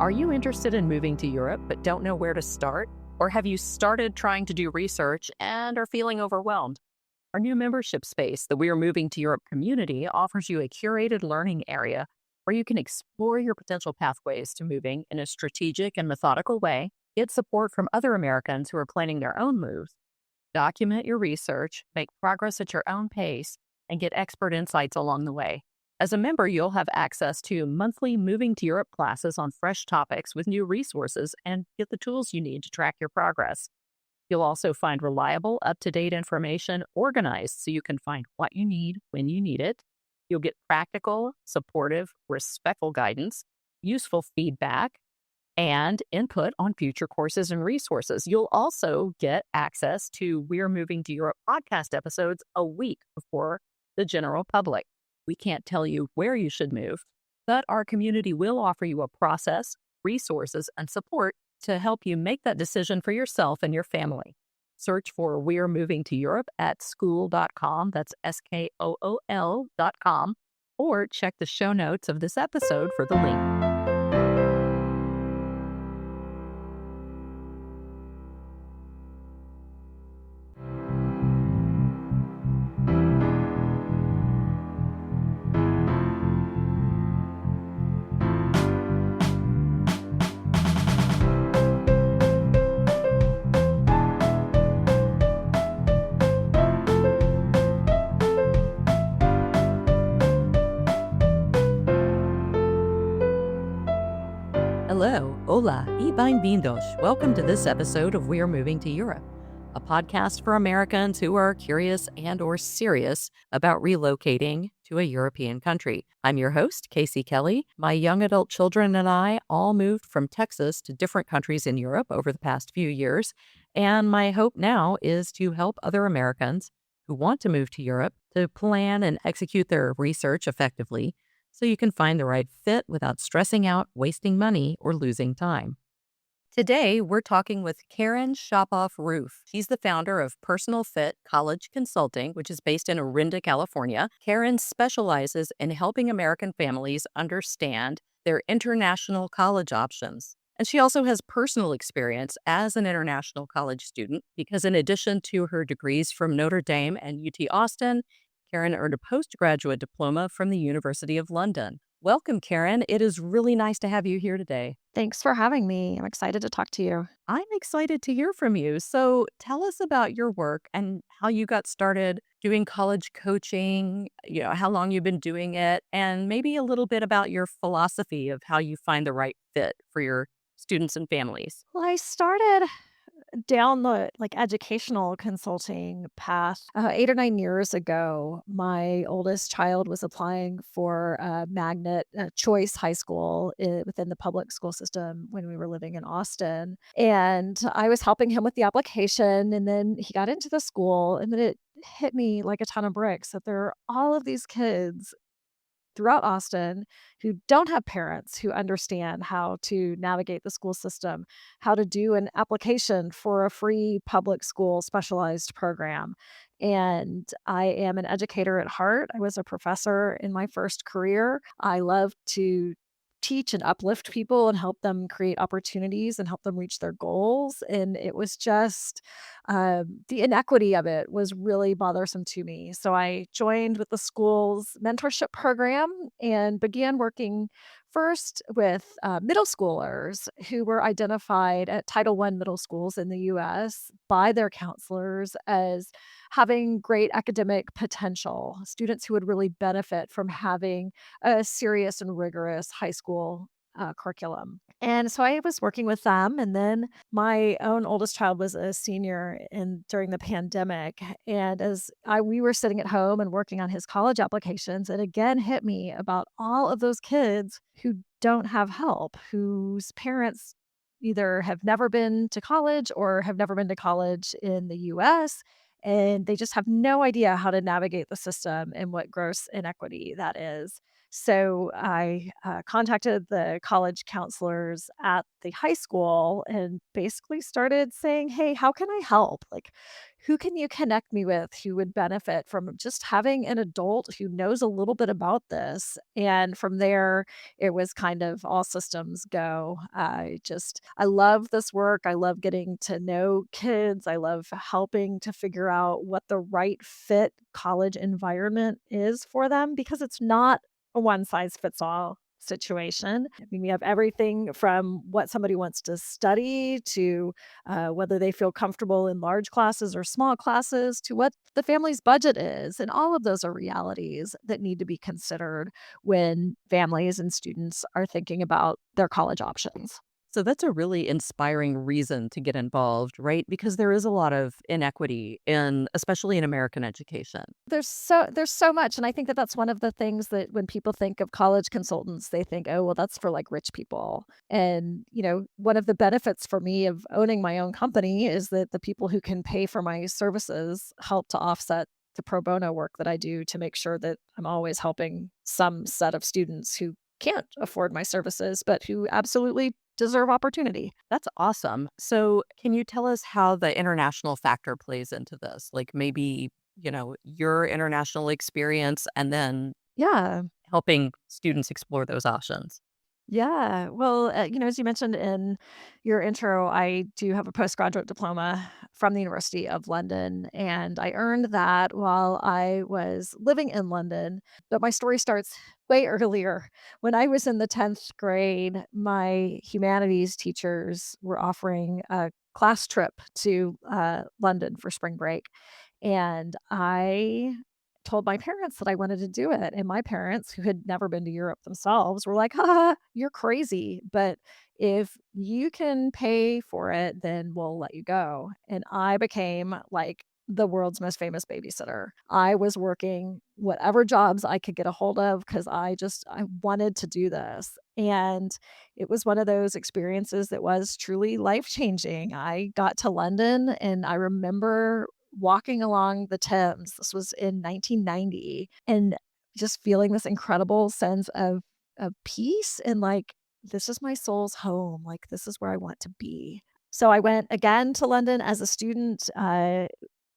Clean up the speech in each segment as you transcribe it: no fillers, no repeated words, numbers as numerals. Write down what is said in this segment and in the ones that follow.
Are you interested in moving to Europe but don't know where to start? Or have you started trying to do research and are feeling overwhelmed? Our new membership space, the We're Moving to Europe community, offers you a curated learning area where you can explore your potential pathways to moving in a strategic and methodical way, get support from other Americans who are planning their own moves, document your research, make progress at your own pace, and get expert insights along the way. As a member, you'll have access to monthly Moving to Europe classes on fresh topics with new resources and get the tools you need to track your progress. You'll also find reliable, up-to-date information organized so you can find what you need when you need it. You'll get practical, supportive, respectful guidance, useful feedback, and input on future courses and resources. You'll also get access to We're Moving to Europe podcast episodes a week before the general public. We can't tell you where you should move, but our community will offer you a process, resources, and support to help you make that decision for yourself and your family. Search for We're Moving to Europe at school.com, that's SKOOL.com, or check the show notes of this episode for the link. Hello, hola, y bienvenidos. Welcome to this episode of We're Moving to Europe, a podcast for Americans who are curious and or serious about relocating to a European country. I'm your host, Casey Kelly. My young adult children and I all moved from Texas to different countries in Europe over the past few years, and my hope now is to help other Americans who want to move to Europe to plan and execute their research effectively, so you can find the right fit without stressing out, wasting money, or losing time. Today, we're talking with Karen Shopoff Rooff. She's the founder of Personal Fit College Consulting, which is based in Orinda, California. Karen specializes in helping American families understand their international college options. And she also has personal experience as an international college student because in addition to her degrees from Notre Dame and UT Austin, Karen earned a postgraduate diploma from the University of London. Welcome, Karen. It is really nice to have you here today. Thanks for having me. I'm excited to talk to you. I'm excited to hear from you. So tell us about your work and how you got started doing college coaching, how long you've been doing it, and maybe a little bit about your philosophy of how you find the right fit for your students and families. Well, I started down the educational consulting path 8 or 9 years ago. My oldest child was applying for a magnet choice high school within the public school system when we were living in Austin, and I was helping him with the application, and then he got into the school, and then it hit me like a ton of bricks that there are all of these kids throughout Austin who don't have parents who understand how to navigate the school system, how to do an application for a free public school specialized program. And I am an educator at heart. I was a professor in my first career. I love to teach and uplift people and help them create opportunities and help them reach their goals. And it was just the inequity of it was really bothersome to me. So I joined with the school's mentorship program and began working first with middle schoolers who were identified at Title I middle schools in the US by their counselors as having great academic potential, students who would really benefit from having a serious and rigorous high school curriculum. And so I was working with them, and then my own oldest child was a senior during the pandemic, and we were sitting at home and working on his college applications, it again hit me about all of those kids who don't have help, whose parents either have never been to college or have never been to college in the US, and they just have no idea how to navigate the system and what gross inequity that is. So I contacted the college counselors at the high school and basically started saying, "Hey, how can I help? who can you connect me with who would benefit from just having an adult who knows a little bit about this? And from there, it was kind of all systems go. I love this work. I love getting to know kids. I love helping to figure out what the right fit college environment is for them because it's not a one size fits all situation. I mean, we have everything from what somebody wants to study to whether they feel comfortable in large classes or small classes to what the family's budget is. And all of those are realities that need to be considered when families and students are thinking about their college options. So that's a really inspiring reason to get involved, right? Because there is a lot of inequity in especially in American education. There's so much, and I think that that's one of the things that when people think of college consultants, they think, "Oh, well, that's for, like, rich people." And, one of the benefits for me of owning my own company is that the people who can pay for my services help to offset the pro bono work that I do to make sure that I'm always helping some set of students who can't afford my services, but who absolutely deserve opportunity. That's awesome. So, can you tell us how the international factor plays into this? Like maybe, your international experience and then Yeah. helping students explore those options. Yeah. Well, as you mentioned in your intro, I do have a postgraduate diploma from the University of London, and I earned that while I was living in London. But my story starts way earlier. When I was in the 10th grade, my humanities teachers were offering a class trip to London for spring break. And I told my parents that I wanted to do it, and my parents, who had never been to Europe themselves, were like, "Ha, you're crazy, but if you can pay for it, then we'll let you go." And I became, like, the world's most famous babysitter. I was working whatever jobs I could get a hold of because I wanted to do this, and it was one of those experiences that was truly life-changing. I got to London, and I remember walking along the Thames. This was in 1990, and just feeling this incredible sense of peace and, like, this is my soul's home, like, this is where I want to be. So I went again to London as a student,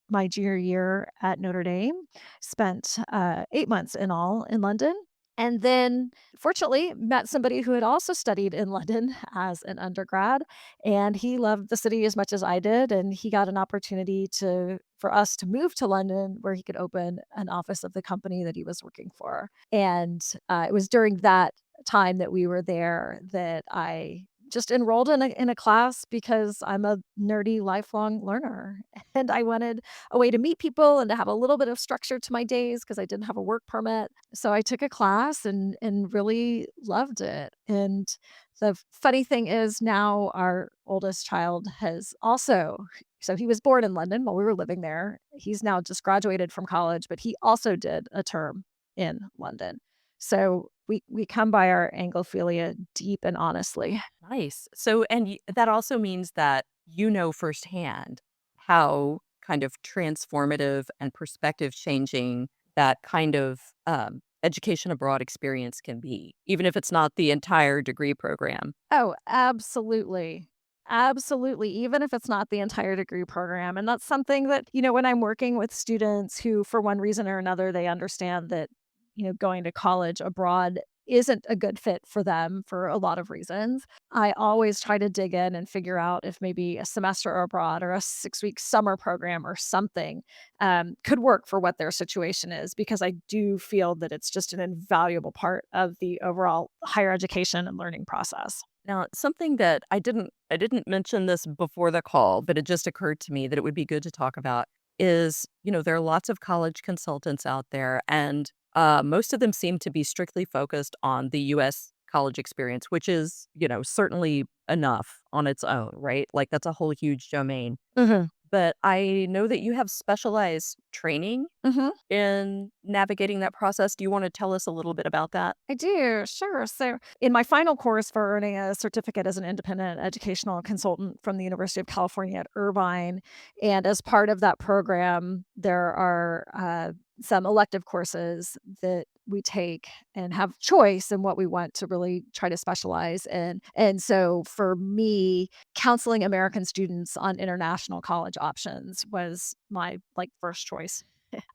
my junior year at Notre Dame, spent, 8 months in all in London, and then fortunately met somebody who had also studied in London as an undergrad, and he loved the city as much as I did, and he got an opportunity for us to move to London where he could open an office of the company that he was working for, and, it was during that time that we were there that I just enrolled in a class because I'm a nerdy lifelong learner, and I wanted a way to meet people and to have a little bit of structure to my days because I didn't have a work permit. So I took a class and really loved it. And the funny thing is now our oldest child has also so he was born in London while we were living there. He's now just graduated from college, but he also did a term in London. So we come by our Anglophilia deep and honestly. Nice. So, and that also means that you know firsthand how kind of transformative and perspective changing that kind of education abroad experience can be, even if it's not the entire degree program. Oh, absolutely. Absolutely, even if it's not the entire degree program, and that's something that, when I'm working with students who, for one reason or another, they understand that, going to college abroad isn't a good fit for them for a lot of reasons. I always try to dig in and figure out if maybe a semester abroad or a 6-week summer program or something could work for what their situation is, because I do feel that it's just an invaluable part of the overall higher education and learning process. Now, something that I didn't mention this before the call, but it just occurred to me that it would be good to talk about is, there are lots of college consultants out there, and most of them seem to be strictly focused on the US college experience, which is, certainly enough on its own, right? Like that's a whole huge domain. Mhm. But I know that you have specialized training Mhm. in navigating that process. Do you want to tell us a little bit about that? I do, sure. So, in my final course for earning a certificate as an independent educational consultant from the University of California at Irvine, and as part of that program, there are some elective courses that we take and have choice in what we want to really try to specialize in. And so for me, counseling American students on international college options was my like first choice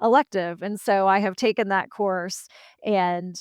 elective. And so I have taken that course, and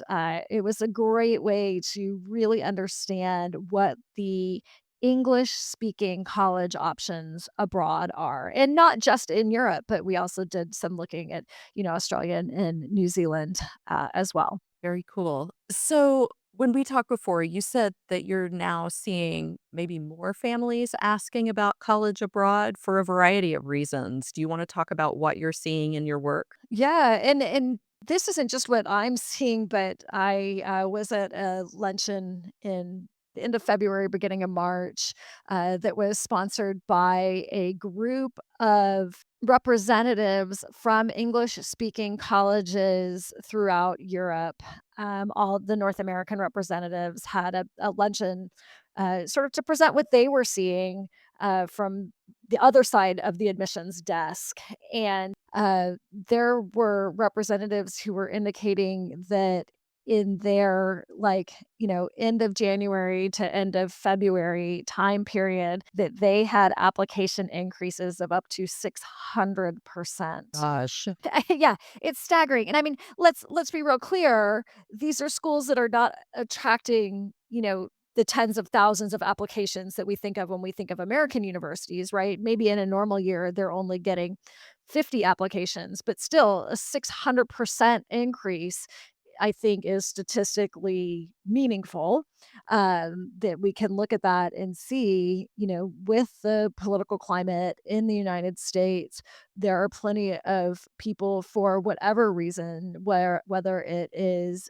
it was a great way to really understand what the English speaking college options abroad are, and not just in Europe, but we also did some looking at, Australia and New Zealand as well. Very cool. So, when we talked before, you said that you're now seeing maybe more families asking about college abroad for a variety of reasons. Do you want to talk about what you're seeing in your work? Yeah, and this isn't just what I'm seeing, but I was at a luncheon in the end of February, beginning of March, that was sponsored by a group of representatives from English-speaking colleges throughout Europe. All the North American representatives had a luncheon, sort of to present what they were seeing from the other side of the admissions desk, and there were representatives who were indicating that in their, like, end of January to end of February time period, that they had application increases of up to 600%. Gosh. Yeah, it's staggering. And I mean, let's be real clear. These are schools that are not attracting, the tens of thousands of applications that we think of when we think of American universities, right? Maybe in a normal year, they're only getting 50 applications, but still a 600% increase, I think, is statistically meaningful. That we can look at that and see, with the political climate in the United States, there are plenty of people for whatever reason, whether it is,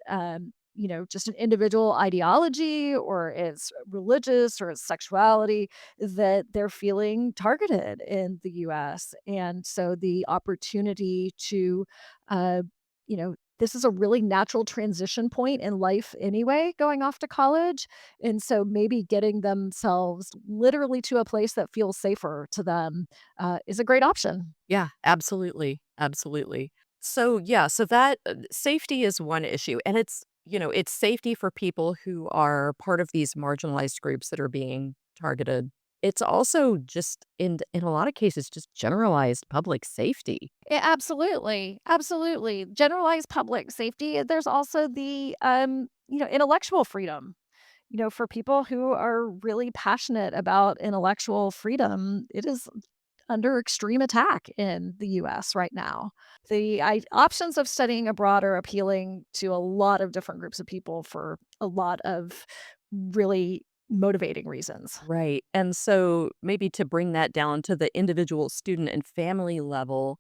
just an individual ideology, or it's religious, or it's sexuality, that they're feeling targeted in the US. And so the opportunity to, uh, this is a really natural transition point in life anyway, going off to college. And so maybe getting themselves literally to a place that feels safer to them is a great option. Yeah, absolutely. Absolutely. So, yeah, so that safety is one issue. And it's safety for people who are part of these marginalized groups that are being targeted. It's also just in a lot of cases, just generalized public safety. Yeah, absolutely. Absolutely. Generalized public safety. There's also the, intellectual freedom. For people who are really passionate about intellectual freedom, it is under extreme attack in the US right now. The options of studying abroad are appealing to a lot of different groups of people for a lot of really motivating reasons. Right. And so maybe to bring that down to the individual student and family level,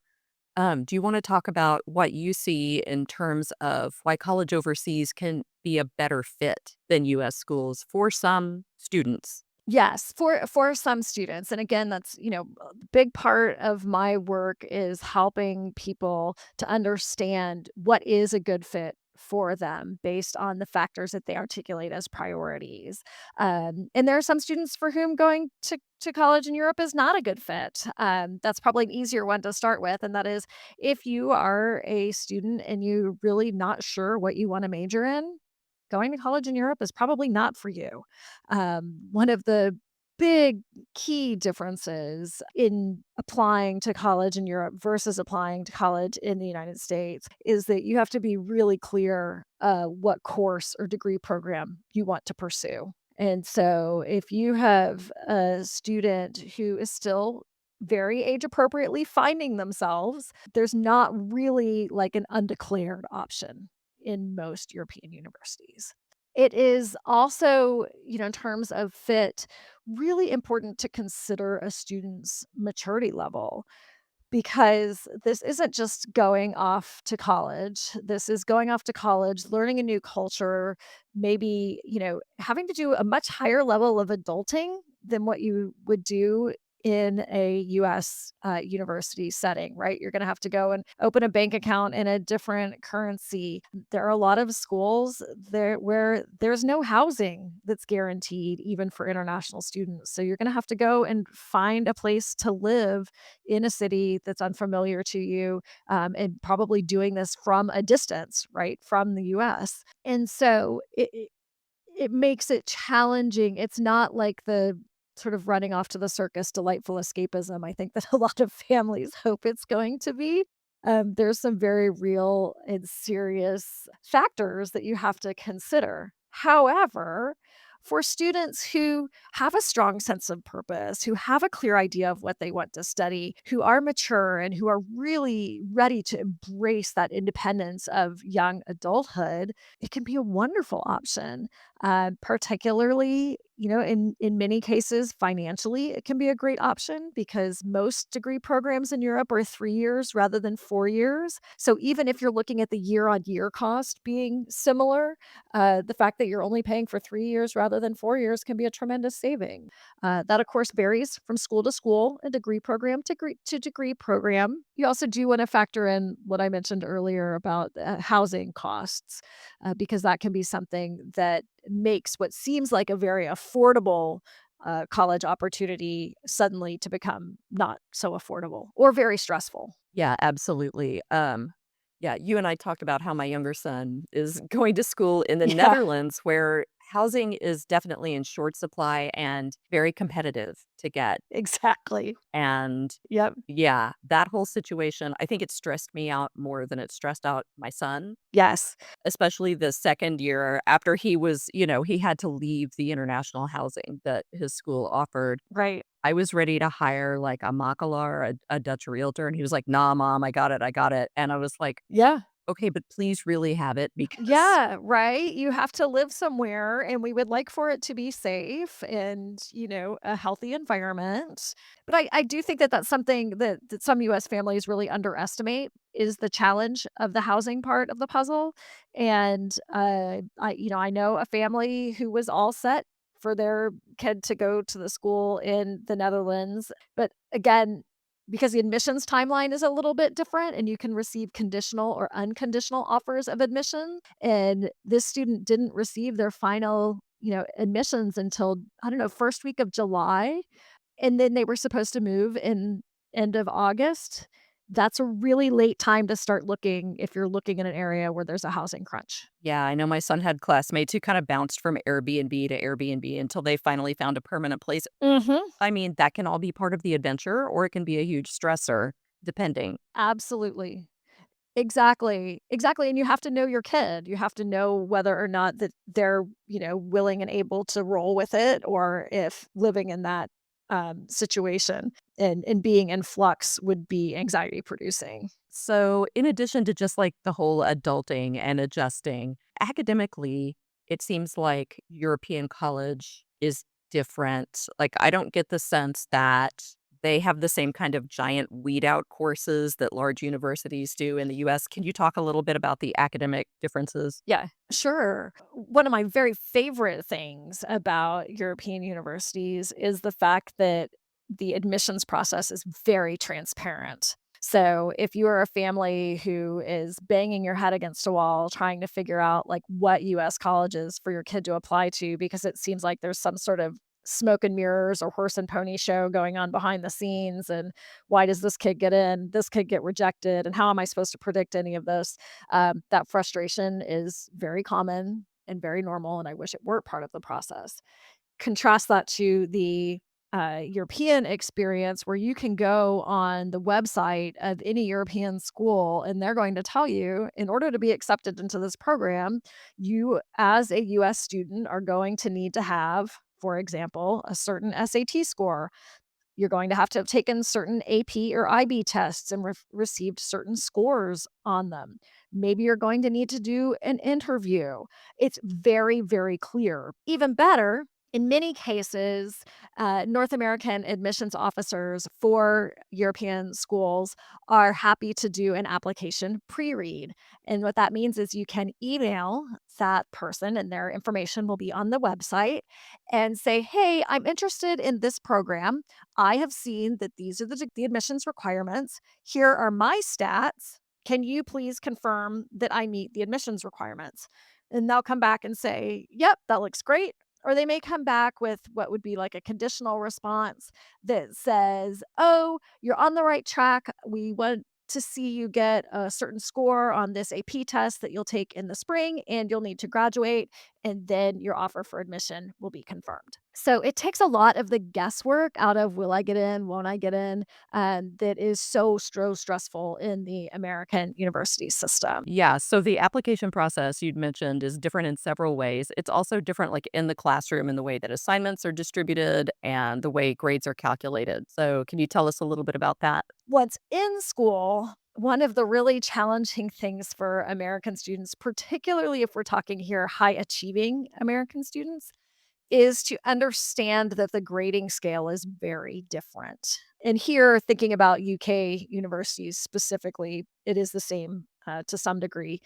do you want to talk about what you see in terms of why college overseas can be a better fit than US schools for some students? Yes, for some students, and again, that's, a big part of my work is helping people to understand what is a good fit for them based on the factors that they articulate as priorities. And there are some students for whom going to college in Europe is not a good fit. That's probably an easier one to start with, and that is if you are a student and you're really not sure what you want to major in, going to college in Europe is probably not for you. One of the big key differences in applying to college in Europe versus applying to college in the United States is that you have to be really clear what course or degree program you want to pursue. And so if you have a student who is still very age appropriately finding themselves, there's not really like an undeclared option in most European universities. It is also, in terms of fit, really important to consider a student's maturity level, because this isn't just going off to college. This is going off to college, learning a new culture, maybe, having to do a much higher level of adulting than what you would do in a US university setting, right? You're going to have to go and open a bank account in a different currency. There are a lot of schools there where there's no housing that's guaranteed, even for international students. So you're going to have to go and find a place to live in a city that's unfamiliar to you, and probably doing this from a distance, right, from the US. And so it makes it challenging. It's not like the sort of running off to the circus delightful escapism I think that a lot of families hope it's going to be. There's some very real and serious factors that you have to consider. However, for students who have a strong sense of purpose, who have a clear idea of what they want to study, who are mature and who are really ready to embrace that independence of young adulthood, it can be a wonderful option. Particularly, in many cases, financially, it can be a great option because most degree programs in Europe are 3 years rather than 4 years. So even if you're looking at the year on year cost being similar, the fact that you're only paying for 3 years rather than 4 years can be a tremendous saving. That, of course, varies from school to school and degree program to degree program. You also do want to factor in what I mentioned earlier about housing costs, because that can be something that makes what seems like a very affordable college opportunity suddenly to become not so affordable or very stressful. Yeah, absolutely. Yeah, you and I talked about how my younger son is going to school in the Yeah, Netherlands, where housing is definitely in short supply and very competitive to get. exactly. And Yep. yeah, that whole situation, I think it stressed me out more than it stressed out my son, Yes. especially the second year after he had to leave the international housing that his school offered. Right. I was ready to hire like a makelaar, a Dutch realtor, and he was like, "Nah, mom, I got it, I got it." And I was like, Yeah. "Okay, but please really have it because." Yeah, right? You have to live somewhere, and we would like for it to be safe and, a healthy environment. But I do think that that's something that some US families really underestimate is the challenge of the housing part of the puzzle. And I know a family who was all set for their kid to go to the school in the Netherlands. But again, because the admissions timeline is a little bit different and you can receive conditional or unconditional offers of admission. And this student didn't receive their final, admissions until, I don't know, first week of July. And then they were supposed to move in end of August. That's a really late time to start looking if you're looking in an area where there's a housing crunch. Yeah, I know my son had classmates who kind of bounced from Airbnb to Airbnb until they finally found a permanent place. Mhm. I mean, that can all be part of the adventure, or it can be a huge stressor, depending. Absolutely. Exactly, exactly, and you have to know your kid. You have to know whether or not that they're, willing and able to roll with it, or if living in that, situation and being in flux would be anxiety producing. So, in addition to just like the whole adulting and adjusting, academically, it seems like European college is different. Like, I don't get the sense that they have the same kind of giant weed out courses that large universities do in the US. Can you talk a little bit about the academic differences? Yeah, sure. One of my very favorite things about European universities is the fact that the admissions process is very transparent. So, if you are a family who is banging your head against a wall trying to figure out like what US colleges for your kid to apply to because it seems like there's some sort of smoke and mirrors or horse and pony show going on behind the scenes, and why does this kid get in, this kid get rejected, and how am I supposed to predict any of this? That frustration is very common and very normal, and I wish it weren't part of the process. Contrast that to the European experience where you can go on the website of any European school and they're going to tell you, in order to be accepted into this program, you, as a US student, are going to need to have, for example, a certain SAT score. You're going to have taken certain AP or IB tests and received certain scores on them. Maybe you're going to need to do an interview. It's very, very clear. Even better, In many cases, North American admissions officers for European schools are happy to do an application pre-read. And what that means is you can email that person and their information will be on the website and say, "Hey, I'm interested in this program. I have seen that these are the admissions requirements. Here are my stats. Can you please confirm that I meet the admissions requirements?" And they'll come back and say, "Yep, that looks great." Or they may come back with what would be like a conditional response that says, "Oh, you're on the right track. We want to see you get a certain score on this AP test that you'll take in the spring, and you'll need to graduate, and then your offer for admission will be confirmed." So it takes a lot of the guesswork out of will I get in, won't I get in, that is so stressful in the American university system. Yeah, so the application process you'd mentioned is different in several ways. It's also different, like in the classroom, in the way that assignments are distributed and the way grades are calculated. So, can you tell us a little bit about that? Once in school, one of the really challenging things for American students, particularly if we're talking here high achieving American students, is to understand that the grading scale is very different. And here, thinking about UK universities specifically, it is the same to some degree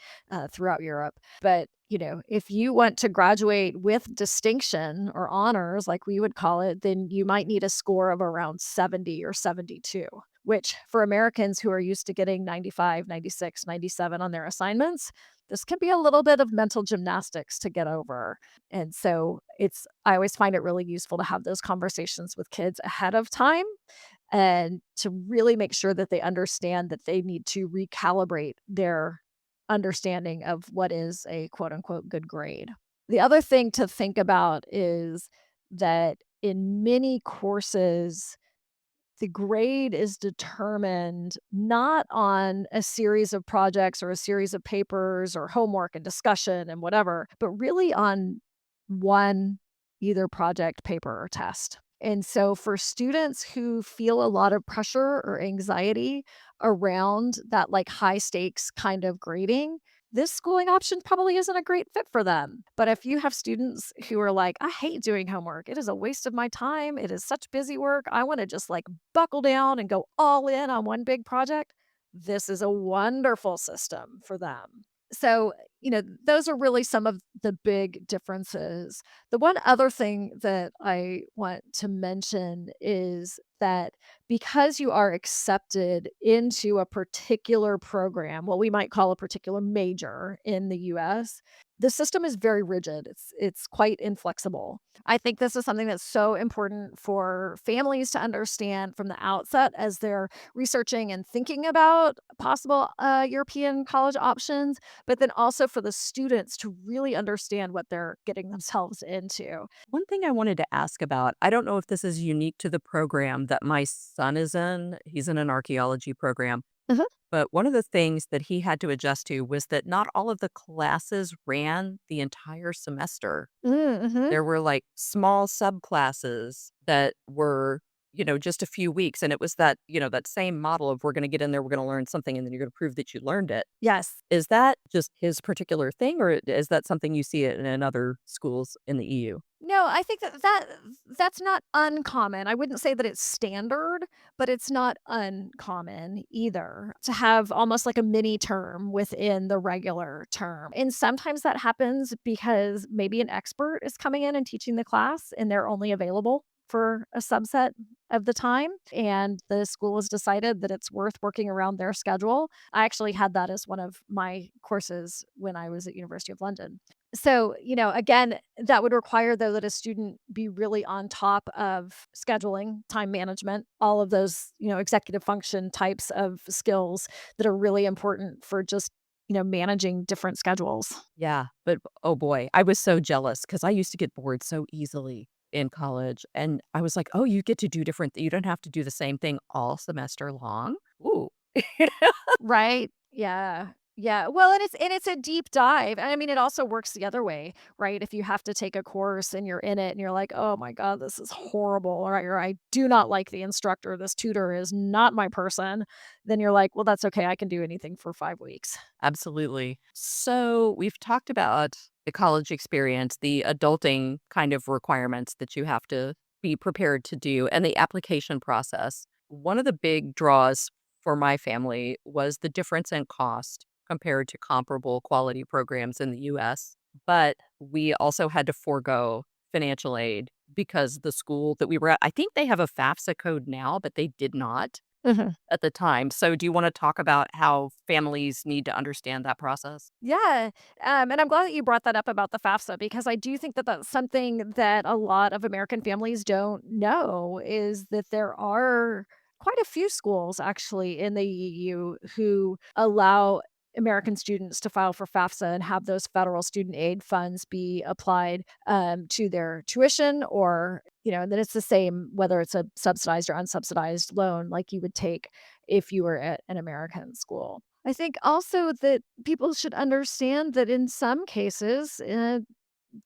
throughout Europe. But, if you want to graduate with distinction or honors, like we would call it, then you might need a score of around 70 or 72, which for Americans who are used to getting 95, 96, 97 on their assignments, this can be a little bit of mental gymnastics to get over. And so I always find it really useful to have those conversations with kids ahead of time and to really make sure that they understand that they need to recalibrate their understanding of what is a quote unquote good grade. The other thing to think about is that in many courses, the grade is determined not on a series of projects or a series of papers or homework and discussion and whatever, but really on one either project, paper, or test. And so for students who feel a lot of pressure or anxiety around that like high stakes kind of grading, this schooling option probably isn't a great fit for them. But if you have students who are like, "I hate doing homework. It is a waste of my time. It is such busy work. I want to just like buckle down and go all in on one big project." This is a wonderful system for them. So, those are really some of the big differences. The one other thing that I want to mention is that because you are accepted into a particular program, what we might call a particular major in the US, the system is very rigid. It's quite inflexible. I think this is something that's so important for families to understand from the outset as they're researching and thinking about possible European college options, but then also for the students to really understand what they're getting themselves into. One thing I wanted to ask about, I don't know if this is unique to the program that my son is in. He's in an archaeology program. Mhm. But one of the things that he had to adjust to was that not all of the classes ran the entire semester. Mhm. There were, like, small subclasses that were, just a few weeks, and it was that, that same model of we're gonna get in there, we're gonna learn something, and then you're gonna prove that you learned it. Yes. Is that just his particular thing, or is that something you see it in other schools in the EU? No, I think that's not uncommon. I wouldn't say that it's standard, but it's not uncommon either to have almost like a mini term within the regular term. And sometimes that happens because maybe an expert is coming in and teaching the class and they're only available for a subset of the time and the school has decided that it's worth working around their schedule. I actually had that as one of my courses when I was at University of London. So, again, that would require, though, that a student be really on top of scheduling, time management, all of those, executive function types of skills that are really important for just, managing different schedules. Yeah, but oh boy, I was so jealous because I used to get bored so easily in college, and I was like, "Oh, you get to do different you don't have to do the same thing all semester long? Ooh." Right. Yeah. Yeah. Well, and it's a deep dive. I mean, it also works the other way, right? If you have to take a course and you're in it and you're like, "Oh my god, this is horrible," or "I do not like the instructor. This tutor is not my person." Then you're like, "Well, that's okay. I can do anything for 5 weeks." Absolutely. So, we've talked about the college experience, the adulting kind of requirements that you have to be prepared to do, and the application process. One of the big draws for my family was the difference in cost compared to comparable quality programs in the US. But we also had to forego financial aid because the school that we were at, I think they have a FAFSA code now, but they did not Mhm. at the time. So do you want to talk about how families need to understand that process? Yeah, and I'm glad that you brought that up about the FAFSA because I do think that that's something that a lot of American families don't know is that there are quite a few schools actually in the EU who allow American students to file for FAFSA and have those federal student aid funds be applied to their tuition or, and then it's the same whether it's a subsidized or unsubsidized loan like you would take if you were at an American school. I think also that people should understand that in some cases,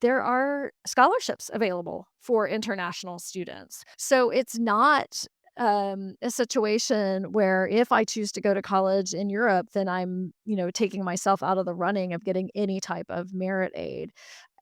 there are scholarships available for international students. So it's not a situation where if I choose to go to college in Europe, then I'm, taking myself out of the running of getting any type of merit aid.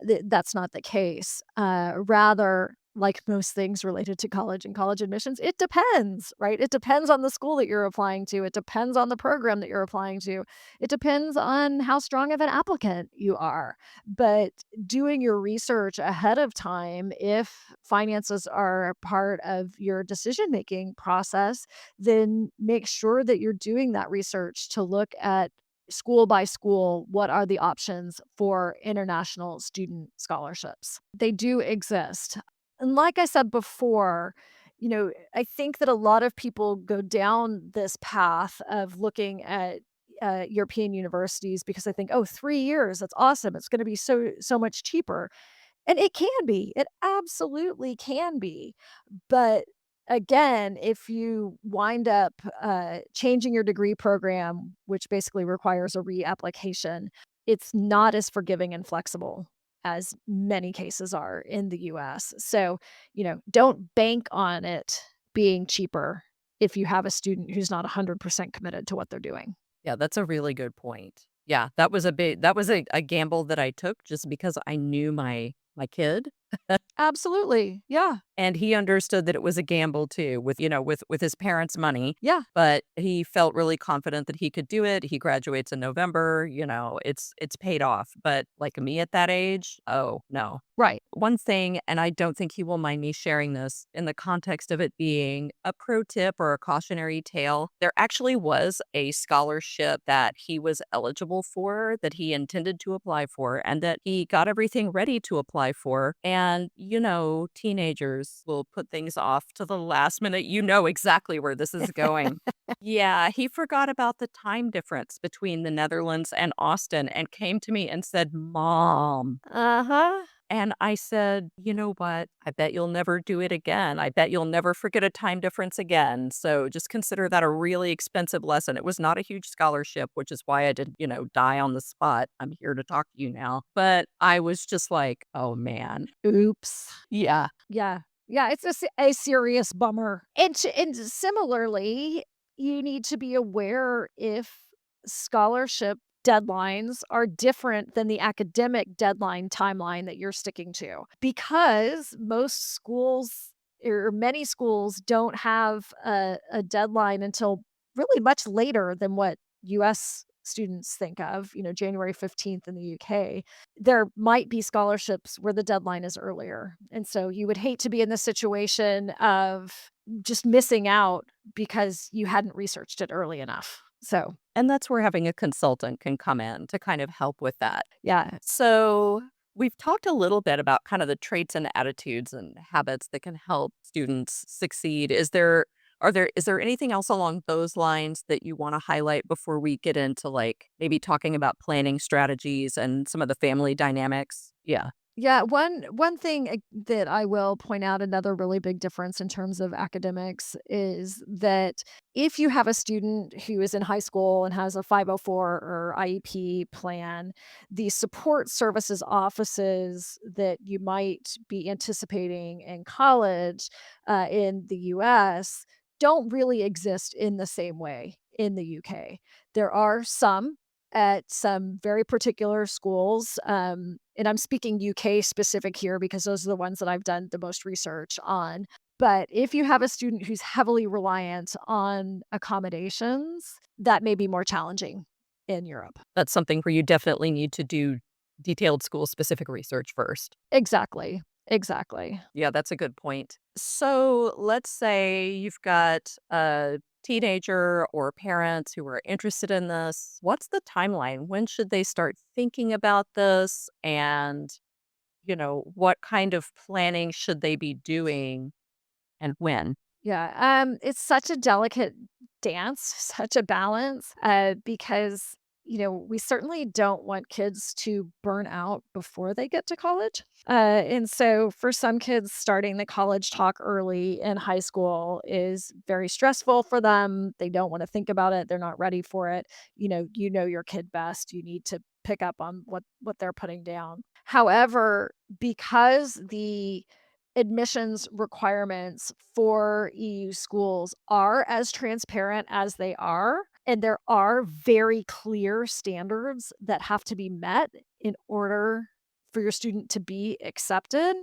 That's not the case. Rather, like most things related to college and college admissions, it depends, right? It depends on the school that you're applying to. It depends on the program that you're applying to. It depends on how strong of an applicant you are. But doing your research ahead of time, if finances are part of your decision making process, then make sure that you're doing that research to look at school by school, what are the options for international student scholarships? They do exist. And like I said before, I think that a lot of people go down this path of looking at European universities because they think, oh, 3 years, that's awesome. It's going to be so much cheaper. And it can be. It absolutely can be. But again, if you wind up, changing your degree program, which basically requires a reapplication, it's not as forgiving and flexible as many cases are in the US. So, don't bank on it being cheaper if you have a student who's not 100% committed to what they're doing. Yeah, that's a really good point. Yeah, that was a gamble that I took just because I knew my kid. Absolutely. Yeah. And he understood that it was a gamble too with, with his parents' money, Yeah. but he felt really confident that he could do it. He graduates in November, it's paid off. But like me at that age, oh, no. Right. One thing, and I don't think he will mind me sharing this in the context of it being a pro tip or a cautionary tale, there actually was a scholarship that he was eligible for, that he intended to apply for, and that he got everything ready to apply for. And, teenagers will put things off to the last minute. You know exactly where this is going. Yeah, he forgot about the time difference between the Netherlands and Austin and came to me and said, "Mom." Uh-huh. And I said, "You know what? I bet you'll never do it again. I bet you'll never forget a time difference again. So just consider that a really expensive lesson." It was not a huge scholarship, which is why I didn't, die on the spot. I'm here to talk to you now. But I was just like, oh man. Oops. Yeah. Yeah. Yeah, it's a serious bummer. And similarly, you need to be aware if scholarship deadlines are different than the academic deadline timeline that you're sticking to. Because most schools or many schools don't have a deadline until really much later than what US students think of, January 15th in the UK. There might be scholarships where the deadline is earlier. And so you would hate to be in the situation of just missing out because you hadn't researched it early enough. So, And that's where having a consultant can come in to kind of help with that. yeah. So we've talked a little bit about kind of the traits and attitudes and habits that can help students succeed. Is there anything else along those lines that you want to highlight before we get into like maybe talking about planning strategies and some of the family dynamics? Yeah. Yeah, one thing that I will point out, another really big difference in terms of academics is that if you have a student who is in high school and has a 504 or IEP plan, the support services offices that you might be anticipating in college in the US don't really exist in the same way in the UK. There are some. at some very particular schools, and I'm speaking UK specific here because those are the ones that I've done the most research on. But if you have a student who's heavily reliant on accommodations, that may be more challenging in Europe. That's something where you definitely need to do detailed school-specific research first. Exactly, exactly. Yeah, that's a good point. So let's say you've got a teenager or parents who are interested in this. What's the timeline? When should they start thinking about this? And, what kind of planning should they be doing and when? Yeah, it's such a delicate dance, such a balance, because, we certainly don't want kids to burn out before they get to college. And so for some kids, starting the college talk early in high school is very stressful for them. They don't want to think about it. They're not ready for it. You know your kid best. You need to pick up on what they're putting down. However, because the admissions requirements for EU schools are as transparent as they are, and there are very clear standards that have to be met in order for your student to be accepted.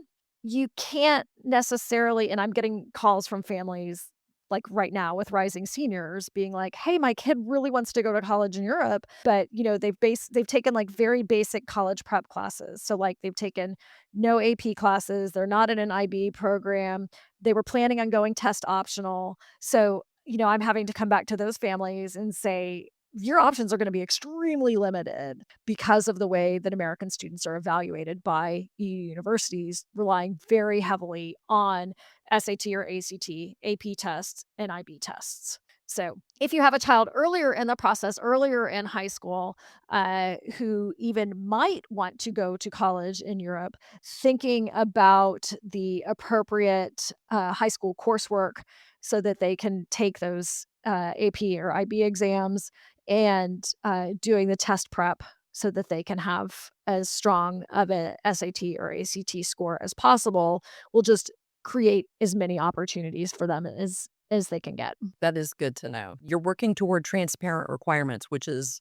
You can't necessarily, and I'm getting calls from families like right now with rising seniors being like, "Hey, my kid really wants to go to college in Europe," but they've taken like very basic college prep classes. So like they've taken no AP classes, they're not in an IB program. They were planning on going test optional. So, I'm having to come back to those families and say, your options are going to be extremely limited because of the way that American students are evaluated by EU universities, relying very heavily on SAT or ACT, AP tests, and IB tests. So, if you have a child earlier in the process, earlier in high school, who even might want to go to college in Europe, thinking about the appropriate high school coursework so that they can take those AP or IB exams and doing the test prep so that they can have as strong of a SAT or ACT score as possible will just create as many opportunities for them as they can get. That is good to know. You're working toward transparent requirements, which is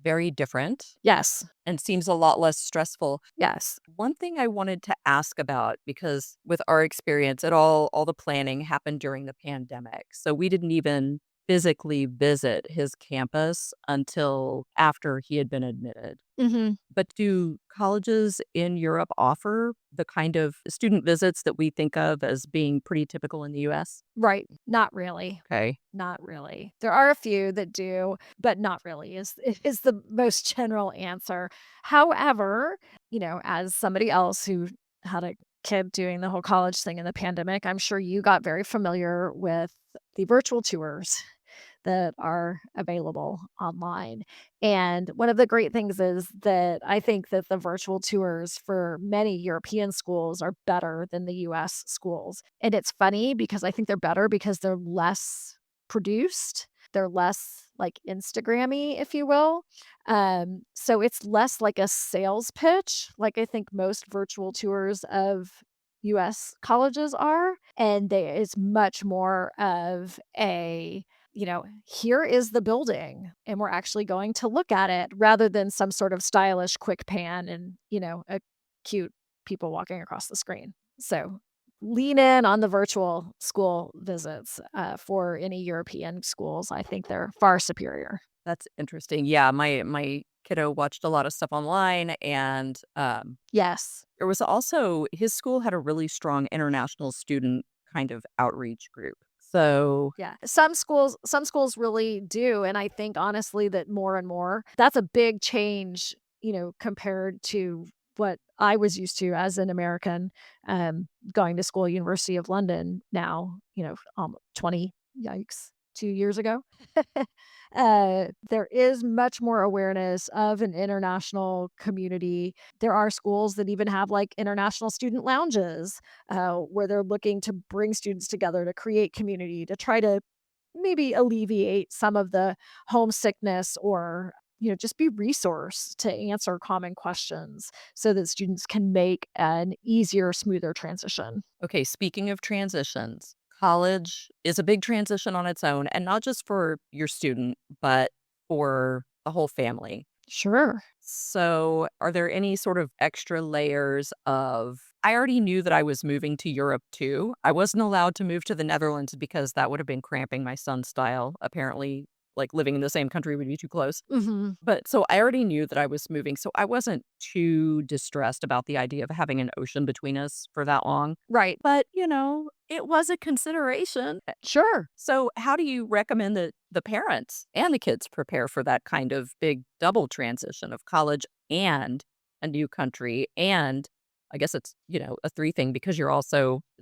very different Yes. and seems a lot less stressful. Yes. One thing I wanted to ask about, because with our experience, all the planning happened during the pandemic. So we didn't even physically visit his campus until after he had been admitted. Mhm. But do colleges in Europe offer the kind of student visits that we think of as being pretty typical in the US? Right. Not really. Okay. Not really. There are a few that do, but not really is the most general answer. However, as somebody else who had a kid doing the whole college thing in the pandemic, I'm sure you got very familiar with the virtual tours that are available online. And one of the great things is that I think that the virtual tours for many European schools are better than the US schools. And it's funny because I think they're better because they're less produced. They're less like Instagrammy, if you will. So it's less like a sales pitch, like I think most virtual tours of US colleges are. And it's much more of a here is the building and we're actually going to look at it rather than some sort of stylish quick pan and, a cute people walking across the screen. So lean in on the virtual school visits for any European schools. I think they're far superior. That's interesting. Yeah, my kiddo watched a lot of stuff online, and Yes. there was also his school had a really strong international student kind of outreach group. So, Yeah. Some schools really do. And I think honestly that more and more, that's a big change, compared to what I was used to as an American, going to school, University of London now, 20, yikes, 2 years ago. There is much more awareness of an international community. There are schools that even have like international student lounges where they're looking to bring students together to create community, to try to maybe alleviate some of the homesickness or just be resource to answer common questions so that students can make an easier, smoother transition. okay, speaking of transitions, college is a big transition on its own, and not just for your student, but for the whole family. Sure. So, are there any sort of extra layers of I already knew that I was moving to Europe too. I wasn't allowed to move to the Netherlands because that would have been cramping my son's style. Apparently, like living in the same country would be too close. Hmm. But so I already knew that I was moving. So I wasn't too distressed about the idea of having an ocean between us for that long. Right. But, it was a consideration. Sure. So, how do you recommend that the parents and the kids prepare for that kind of big double transition of college and a new country? And I guess it's, a three thing because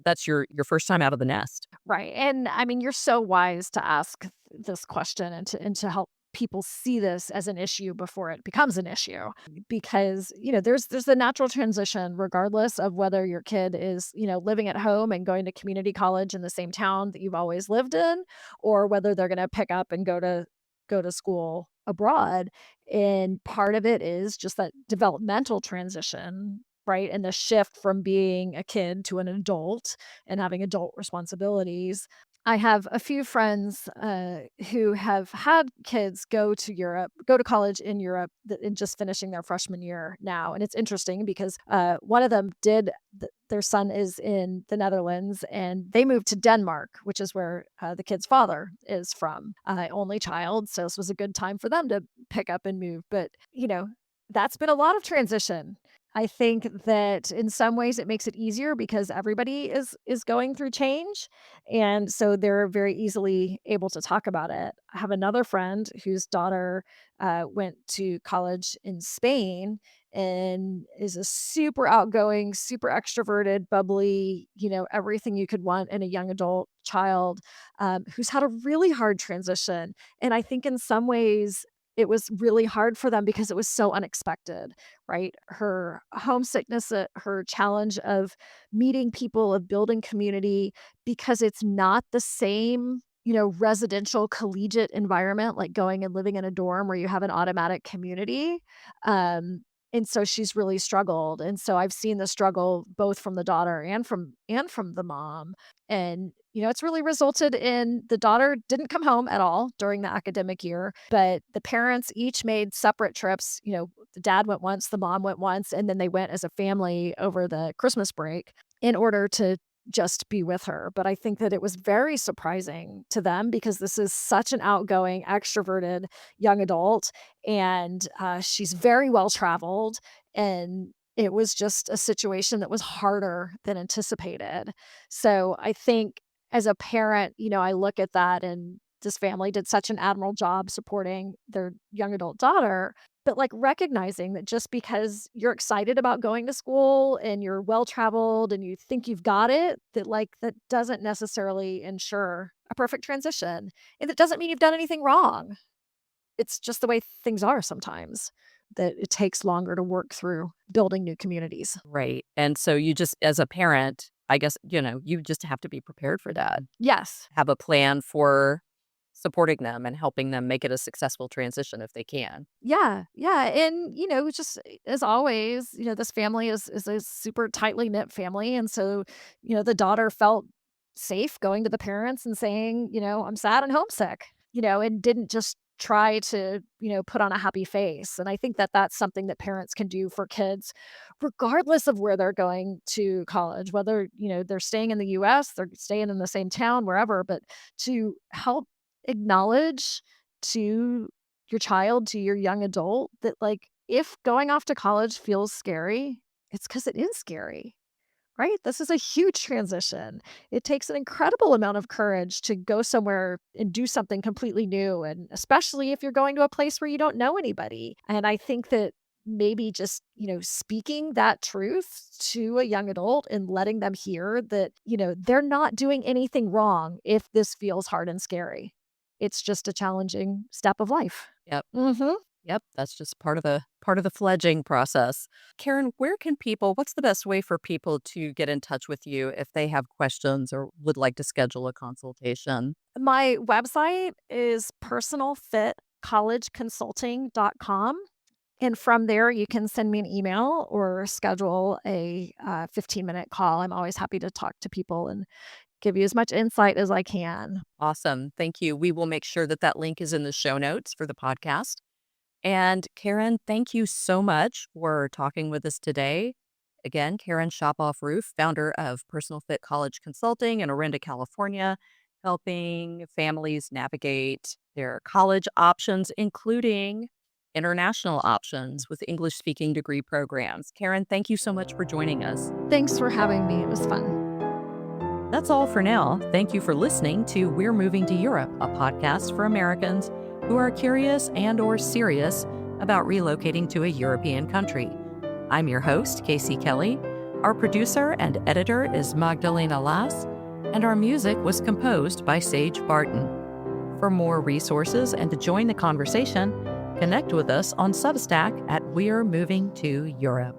that's your first time out of the nest. Right. And I mean, you're so wise to ask this question and to help people see this as an issue before it becomes an issue because there's the natural transition regardless of whether your kid is living at home and going to community college in the same town that you've always lived in, or whether they're going to pick up and go to school abroad. And part of it is just that developmental transition, right? And the shift from being a kid to an adult and having adult responsibilities. I have a few friends who have had kids go to college in Europe, and just finishing their freshman year now. And it's interesting because one of them their son is in the Netherlands, and they moved to Denmark, which is where the kid's father is from, only child. So this was a good time for them to pick up and move. But, that's been a lot of transition. I think that in some ways it makes it easier because everybody is going through change, and so they're very easily able to talk about it. I have another friend whose daughter went to college in Spain and is a super outgoing, super extroverted, bubbly, everything you could want in a young adult child, who's had a really hard transition. And I think in some ways it was really hard for them because it was so unexpected, right? Her homesickness, her challenge of meeting people, of building community, because it's not the same, residential collegiate environment like going and living in a dorm where you have an automatic community. And so she's really struggled. And so I've seen the struggle both from the daughter and from the mom. And it's really resulted in the daughter didn't come home at all during the academic year, but the parents each made separate trips. The dad went once, the mom went once, and then they went as a family over the Christmas break in order to just be with her. But I think that it was very surprising to them because this is such an outgoing, extroverted young adult, and she's very well traveled. And it was just a situation that was harder than anticipated. So I think as a parent, I look at that, and this family did such an admirable job supporting their young adult daughter. But like recognizing that just because you're excited about going to school and you're well traveled and you think you've got it, that doesn't necessarily ensure a perfect transition. And it doesn't mean you've done anything wrong. It's just the way things are sometimes, that it takes longer to work through building new communities. Right. And so you just, as a parent, I guess, you just have to be prepared for that. Yes. Have a plan for supporting them and helping them make it a successful transition if they can. Yeah, yeah, and, just as always, this family is a super tightly knit family, and so, the daughter felt safe going to the parents and saying, "I'm sad and homesick," and didn't just try to, put on a happy face. And I think that that's something that parents can do for kids regardless of where they're going to college, whether, they're staying in the US, they're staying in the same town, wherever, but to help acknowledge to your child, to your young adult, that, like, if going off to college feels scary, it's because it is scary, right? This is a huge transition. It takes an incredible amount of courage to go somewhere and do something completely new, and especially if you're going to a place where you don't know anybody. And I think that maybe just, speaking that truth to a young adult and letting them hear that, they're not doing anything wrong if this feels hard and scary. It's just a challenging step of life. Yep. Mhm. Yep, that's just part of the fledging process. Karen, what's the best way for people to get in touch with you if they have questions or would like to schedule a consultation? My website is personalfitcollegeconsulting.com. And from there, you can send me an email or schedule a 15-minute call. I'm always happy to talk to people and give you as much insight as I can. Awesome. Thank you. We will make sure that link is in the show notes for the podcast. And Karen, thank you so much for talking with us today. Again, Karen Shopoff Rooff, founder of Personal Fit College Consulting in Orinda, California, helping families navigate their college options, including international options with English speaking degree programs. Karen, thank you so much for joining us. Thanks for having me. It was fun. That's all for now. Thank you for listening to We're Moving to Europe, a podcast for Americans who are curious and or serious about relocating to a European country. I'm your host, Casey Kelly. Our producer and editor is Magdalena Lass, and our music was composed by Sage Barton. For more resources and to join the conversation, connect with us on Substack at We're Moving to Europe.